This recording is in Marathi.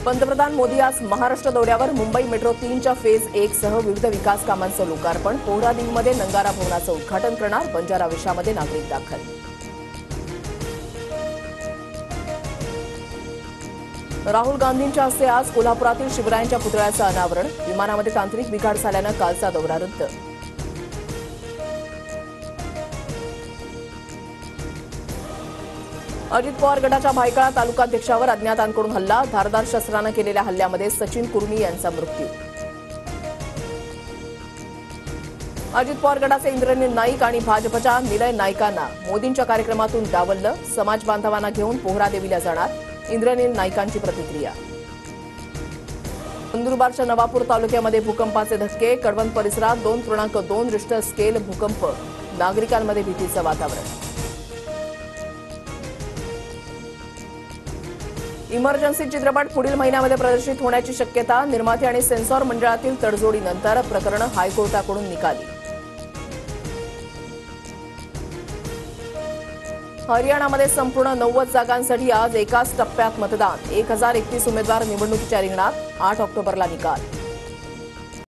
पंतप्रधान मोदी आज महाराष्ट्र दौऱ्यावर. मुंबई मेट्रो 3च्या फेज 1 सह विविध विकास कामांचं लोकार्पण. पोहरादेवीमध्ये नंगारा भवनाचं उद्घाटन करणार. बंजारा विशामध्ये नागरिक दाखल. राहुल गांधींच्या हस्ते आज कोल्हापुरातील शिवरायांच्या पुतळ्याचं अनावरण. विमानामध्ये तांत्रिक बिघाड झाल्यानं कालचा दौरा रद्द. अजित पवार गटाच्या भायखळा तालुकाध्यक्षावर अज्ञातांकडून हल्ला. धारदार शस्त्रानं केलेल्या हल्ल्यामध्ये सचिन कुर्मी यांचा मृत्यू. अजित पवार गटाचे इंद्रनील नाईक आणि भाजपच्या निलय नाईकांना मोदींच्या कार्यक्रमातून डावललं. समाज बांधवांना घेऊन पोहरादेवीला जाणार. इंद्रनील नाईकांची प्रतिक्रिया. नंदुरबारच्या नवापूर तालुक्यामध्ये भूकंपाचे धक्के. कडवण परिसरात 2.2 रिश्टर स्केल भूकंप. नागरिकांमध्ये भीतीचं वातावरण. इमर्जन्सी चित्रपट पुढील महिन्यामध्ये प्रदर्शित होण्याची शक्यता. निर्माते आणि सेन्सॉर मंडळातील तडजोडीनंतर प्रकरण हायकोर्टाकडून निकाली. हरियाणामध्ये संपूर्ण 90 जागांसाठी आज एकाच टप्प्यात मतदान. 1031 उमेदवार निवडणुकीच्या रिंगणात. 8 ऑक्टोबरला निकाल.